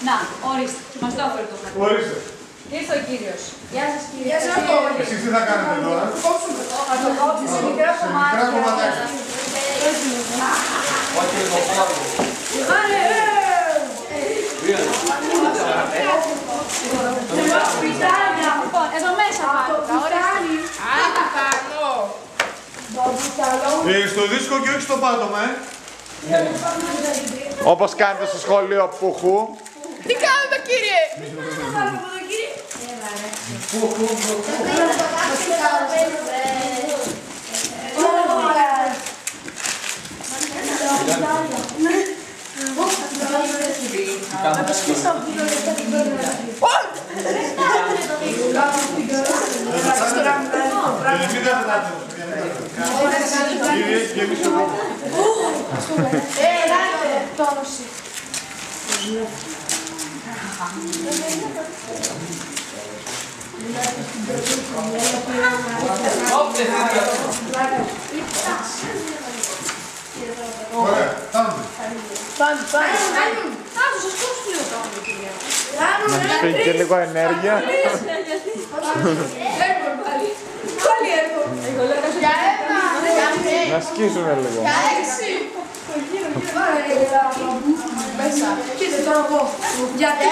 Να, ορίστε, μας το έφερε το χαρτί. Ορίστε. Ήρθε ο κύριος. Γεια σας κύριε. Γεια σας. Εσείς τι θα κάνετε τώρα? Θα το κόψουμε σε μικρά κομμάτια. Όχι, το πάρω. Λοιπόν, εδώ μέσα πάμε. Στο δίσκο και όχι στο πάτωμα, Όπως κάνετε στο σχολείο Πουχού. Τι κάνετε κύριε? Μην τα πετάτε. Και εμείς το πούμε. τόνωση. Ωραία, πάμε. Να μας φύγει και λίγο ενέργεια. Να σκίσουμε λίγο. Κοίτα τώρα εγώ. Γιατί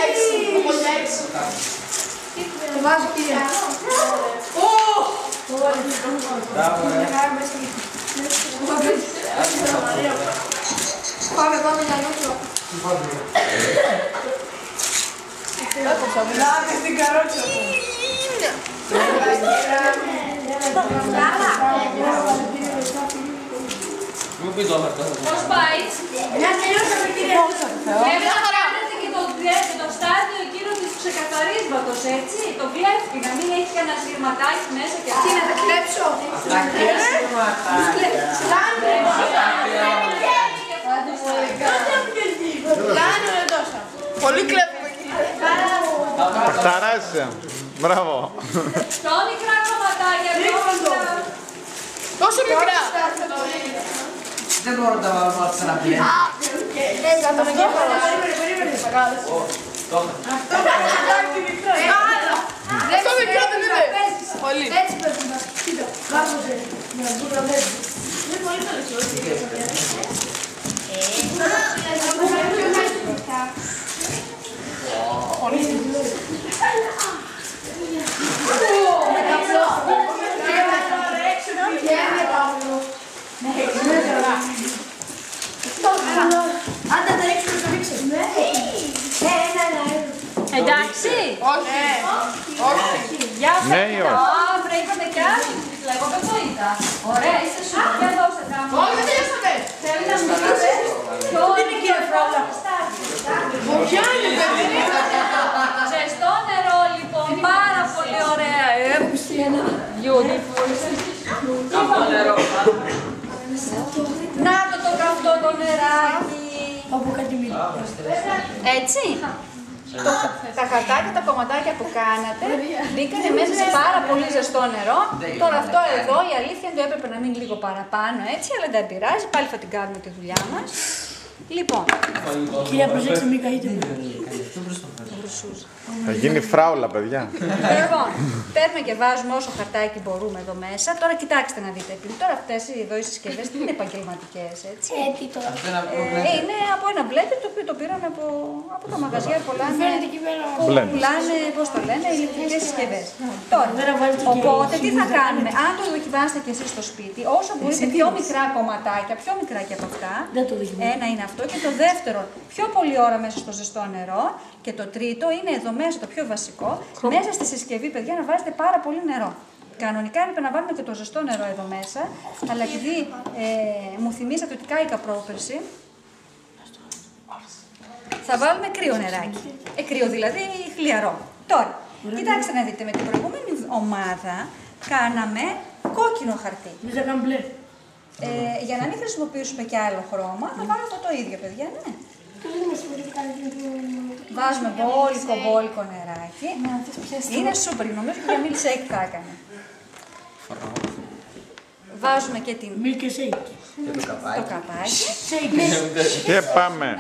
το βάζω κύριε. Πάμε για νότρο. Λάβει την καρότσα μου. Μου πει το χαρτί. Πώς πάει? Μια τελειώσαμε κύριε. Πρέπει να κάνετε και το στάδιο εκείνο της ξεκαθαρίσματος, έτσι. Το κλέφτη, να μην έχει κανένα σειρματάκι μέσα και Τι να τα κλέψω. Κάνουμε τόσα. Πολύ κλέβουμε κύριε. Παχταράσαι. Μπράβο. πιο μικρά κομματάκια, πιο μικρά. Τόσο μικρά. Δεν μπορώ να τα βάλω σε ένα πλέον. Κάτω τον εγκέφαλο. Περίμενε. Αυτό μικρό δεν είναι. Πολύ. Έτσι πρέπει να κοίτα. Κάπως για να δούμε να βλέπεις. Είναι πολύ Άντε τα ρίξουμε το ρίξες. Εντάξει. Όχι. Όχι. Γεια σας. Ναι ή όχι? Αύριο είπατε κι άλλοι. Εγώ δεν το είδα. Ωραία, είστε σου. Για δώστε γράμμα. Όχι, δεν τελειώσαμε. Θέλει να μιλήσετε. Ποιο είναι κύριε Φρόλα? Ποια είναι παιδί. Ζεστό νερό λοιπόν, πάρα πολύ ωραία. Beautiful. Αυτό νερό. Να το καυτό το νεράκι. Από κάτι μιλά. Έτσι. Τα χαρτάκια, τα κομματάκια που κάνατε μπήκανε μέσα σε πάρα πολύ ζεστό νερό. Τώρα αυτό εδώ η αλήθεια είναι ότι έπρεπε να μείνει λίγο παραπάνω έτσι, αλλά δεν πειράζει. Πάλι θα την κάνουμε τη δουλειά μας. Λοιπόν. Κυρία, προσέξτε, μην καείτε. Θα γίνει φράουλα, παιδιά. Λοιπόν, παίρνουμε και βάζουμε όσο χαρτάκι μπορούμε εδώ μέσα. Τώρα κοιτάξτε να δείτε. Επειδή τώρα αυτές εδώ οι συσκευές δεν είναι επαγγελματικές, έτσι. Είναι από ένα blender το οποίο το πήραμε από τα μαγαζιά που πουλάνε, πώς το λένε, ηλεκτρικές συσκευές. Τώρα, οπότε τι θα κάνουμε, αν το δοκιμάσετε κι εσείς στο σπίτι, όσο μπορείτε πιο μικρά κομματάκια, πιο μικρά και από αυτά. Ένα είναι αυτό και το δεύτερο, πιο πολλή ώρα μέσα στο ζεστό νερό. Και το τρίτο είναι εδώ μέσα το πιο βασικό, μέσα στη συσκευή, παιδιά, να βάζετε πάρα πολύ νερό. Κανονικά έπρεπε να βάλουμε και το ζεστό νερό εδώ μέσα, αλλά επειδή μου θυμήσατε ότι κάηκα πρόπερση, θα βάλουμε κρύο νεράκι. Κρύο δηλαδή χλιαρό. Τώρα, κοιτάξτε να δείτε, με την προηγούμενη ομάδα κάναμε κόκκινο χαρτί. Για να μην χρησιμοποιήσουμε και άλλο χρώμα, θα βάλω αυτό το ίδιο, παιδιά, ναι. Βάζουμε μπόλικο νεράκι. Είναι σούπερ, νομίζω και για milkshake θα έκανε. Βάζουμε και την... Και το καπάκι. Το καπάκι. Και πάμε.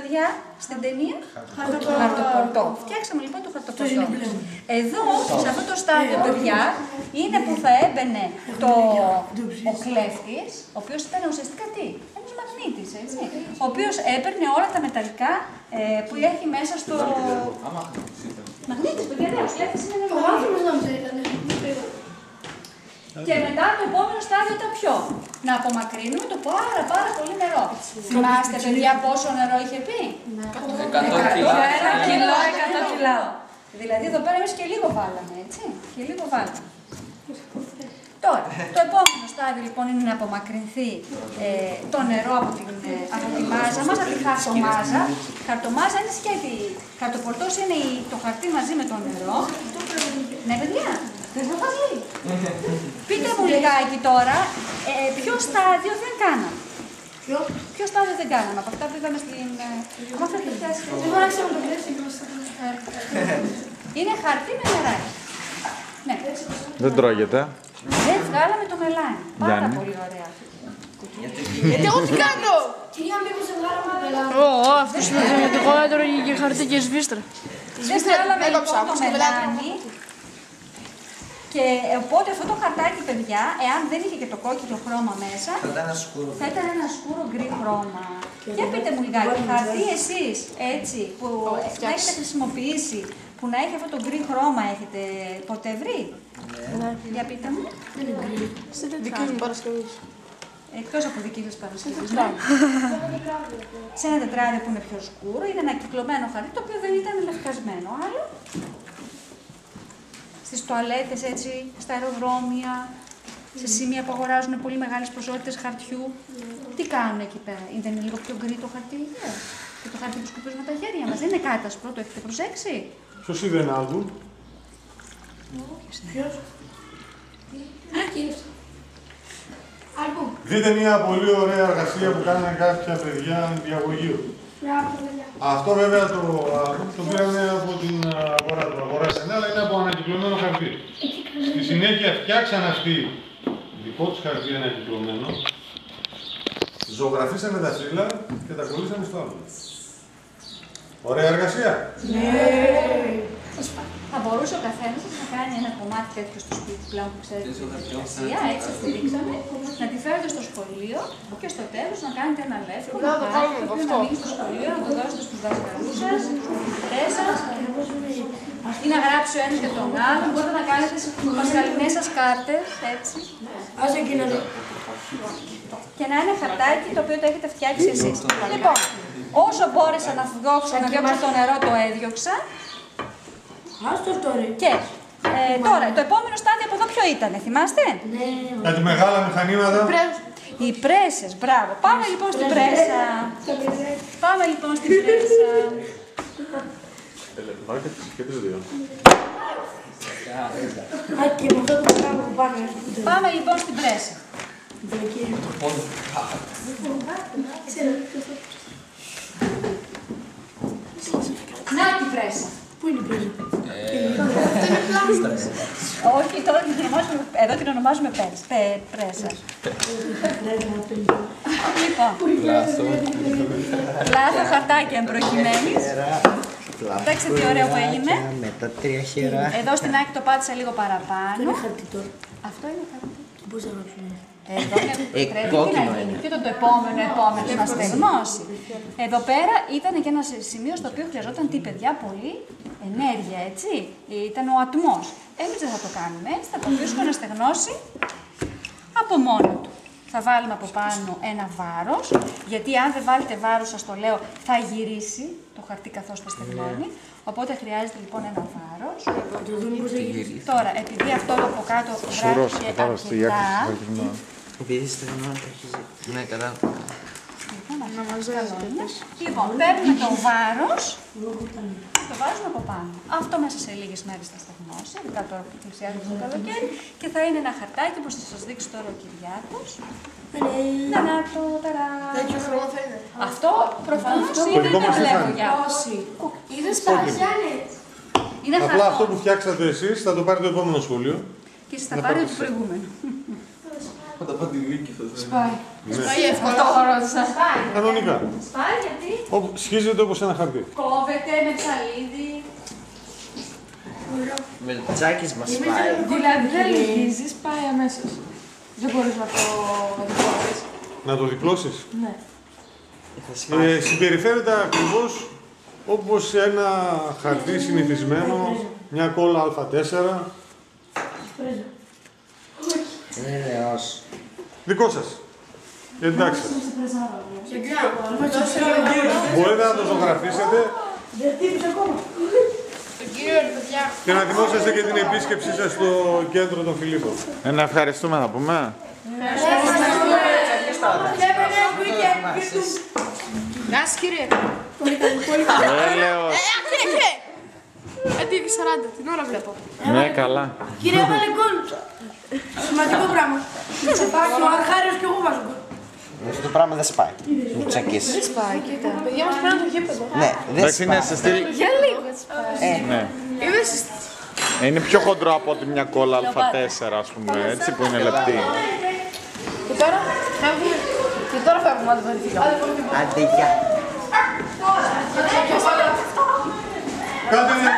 παιδιά στην ταινία? Χαρτοπορτό. Φτιάξαμε λοιπόν το χαρτοπορτό. Εδώ, σε αυτό το στάδιο, παιδιά, είναι που θα έμπαινε ο κλέφτης, ο οποίος ήταν ουσιαστικά τι? Ένας μαγνήτης, έτσι. Ο οποίος έπαιρνε όλα τα μεταλλικά που έχει μέσα στο... Μαγνήτης, παιδιά, ο κλέφτης είναι ένας μαγνήτης. Και μετά το επόμενο στάδιο ήταν ποιο? Να απομακρύνουμε το πάρα πολύ νερό. Θυμάστε, παιδιά, πόσο νερό είχε πει? 100 κιλά. Δηλαδή εδώ πέρα εμείς και λίγο βάλαμε, έτσι. Και λίγο βάλαμε. Τώρα, το επόμενο στάδιο λοιπόν είναι να απομακρυνθεί το νερό από τη μάζα μας, από τη χαρτομάζα. Χαρτομάζα είναι σκέτη. Χαρτοπορτός είναι το χαρτί μαζί με το νερό. Ναι, παιδιά. Δεν θα φας λίγο. Πείτε μου λιγάκι τώρα, ποιο στάδιο δεν κάναμε. Ποιο στάδιο δεν κάναμε από αυτά που είδαμε στην... Άμα θέλετε να πιάσετε. Είναι χαρτί με νεράκι. Ναι. Δεν τρώγεται. Δεν βγάλαμε το μελάνι. Πάρα πολύ ωραία. Γιατί εγώ τι κάνω! Κυρία, μήπως δεν βγάλαμε το μελάνι. Αυτός είναι το εγώ έτρωγε και χαρτί και σβίστρα. Δεν βγάλαμε λοιπόν το μελάνι. Και οπότε αυτό το χαρτάκι, παιδιά, εάν δεν είχε και το κόκκινο χρώμα μέσα, θα ήταν ένα σκούρο γκρι χρώμα. Για πείτε μου λιγάκι, χαρτί εσείς έτσι που να έχετε χρησιμοποιήσει, που να έχει αυτό το γκρι χρώμα, έχετε ποτέ βρει? Ναι. Για πείτε μου. Δεν είναι γκρι. Στην δική μου Παρασκευή. Εκτός από δική σας Παρασκευή. Σε ένα τετράδιο που είναι πιο σκούρο, είναι ένα κυκλωμένο χαρτί το οποίο δεν ήταν λευκασμένο. Άλλο. Στις τουαλέτες, έτσι, στα αεροδρόμια, σε σημεία που αγοράζουν πολύ μεγάλες ποσότητες χαρτιού. Τι κάνουν εκεί πέρα, είναι λίγο πιο γκρι το χαρτί, και το χαρτί που σκουπίζουμε τα χέρια μας. Δεν είναι κάτασπρο, το έχετε προσέξει? Ποιος είδε ένα άλμπου? Ποιος? Δείτε μια πολύ ωραία εργασία που κάνανε κάποια παιδιά διαγωγείου. Αυτό βέβαια το πήραμε από την αγορά του αγοράσανε, αλλά είναι από ανακυκλωμένο χαρτί. Στη συνέχεια φτιάξαν αυτοί δικό τους χαρτί ανακυκλωμένο, ζωγραφίσανε τα φύλλα και τα κολλήσανε στο άλλο. Ωραία εργασία! Θα μπορούσε ο καθένας να κάνει ένα κομμάτι τέτοιο στο σπίτι πλέον που ξέρετε την διαδικασία, έτσι τη δείξαμε, να τη φέρετε στο σχολείο και στο τέλος να κάνετε ένα λεύκο, να μείνει στο σχολείο, να το δώσετε στους δασκαλούς σας, στους φοιτητές σας, ή να γράψει ο ένας για τον άλλο. Μπορείτε να κάνετε τις πασχαλινές σας κάρτες, έτσι. Και να είναι χαρτάκι το οποίο το έχετε φτιάξει εσείς. Λοιπόν, όσο μπόρεσα να διώξω το νερό, το έδιωξα. Και τώρα, το επόμενο στάδιο από εδώ ποιο ήτανε, θυμάστε? Κάτι μεγάλα μηχανήματα. Οι πρέσες, μπράβο. Πάμε λοιπόν στην πρέσα. Πάμε λοιπόν στην πρέσα. Βάλτε και τις δύο. Πάμε λοιπόν στην πρέσα. Να τη πρέσα. Πού είναι η πρέσα? Όχι, τώρα εδώ την ονομάζουμε πρέσα. Λοιπόν, λάθο χαρτάκια εμπροκειμένης. Κοιτάξτε τι ωραίο που έγινε. Εδώ στην άκρη το πάτησα λίγο παραπάνω. Αυτό είναι χαρτί. Πώς θα γράψουμε? Εδώ πρέπει να γίνει. Και το επόμενο να στεγνώσει. Εδώ πέρα ήταν και ένα σημείο στο οποίο χρειαζόταν τι, παιδιά, πολύ ενέργεια, έτσι. Ήταν ο ατμός. Εμείς δεν θα το κάνουμε έτσι, θα το αφήσουμε να στεγνώσει από μόνο του. Θα βάλουμε από πάνω ένα βάρος, γιατί αν δεν βάλετε βάρος, σας το λέω, θα γυρίσει το χαρτί καθώς θα στεγνώνει. Οπότε χρειάζεται λοιπόν ένα βάρος. Τώρα, επειδή αυτό από κάτω βράχει αρκετά. Επειδή στεγνώνει, ναι, κατά. Λοιπόν, παίρνουμε το βάρος και το βάζουμε από πάνω. Αυτό μέσα σε λίγες μέρες θα στεγνώσει, ειδικά τώρα που πλησιάζει το καλοκαίρι, και θα είναι ένα χαρτάκι που θα σας δείξει τώρα ο Κυριάκος. Να το ταρά. Τέτοιο χρώμα θα είναι. Αυτό προφανώς είναι, δεν βλέπω για όσοι. Είδες Γιάννη? Απλά αυτό που φτιάξατε εσείς θα το πάρει το επόμενο σχολείο. Και σας θα πάρει το προηγούμενο. Από τα παντιλίκια θα Σπάει. Ναι. Σπάει εύκολα. Αυτό το ρώτησα. Κανονικά. Σπάει γιατί Σχίζεται όπως ένα χαρτί. κόβεται με ψαλίδι. Με το τσάκις μας πάει. Δηλαδή δεν λυγίζει, πάει αμέσως. Δεν μπορείς να το διπλώσεις. Να το διπλώσεις. Ναι. Συμπεριφέρεται ακριβώς όπως ένα χαρτί συνηθισμένο, μια κόλλα Α4. Είναι νεός. Δικό σας. Εντάξει. Μπορείτε να το ζωγραφίσετε και να θυμόσαστε και την επίσκεψή σας στο κέντρο των Φιλίππων. Να ευχαριστούμε να πούμε. Γεια σας κύριε. Έλεος. Γιατί 40, την ώρα βλέπω. Ναι, καλά. Κύριε Βαλεγκόλ, σημαντικό πράγμα. Τσεπάκι, ο Αρχάριος και εγώ βάζω γκολ. Αυτό το πράγμα δεν σπάει. Μην τσακίσεις. Δεν σπάει, κοίτα. Παιδιά μας πέραν το γήπεδο. Ναι, δεν Εντάξει, είναι σπάει. σε στυλ. Για λίγο έτσι πάει. Ναι. Είδες εσύ. Είναι πιο χοντρό από ότι μια κόλλα Α4, ας πούμε, έτσι, που είναι λεπτή. Και τώρα φεύγουμε. Και τώρα φεύγουμε, αν δεν Άντε, γεια. Κάντε μια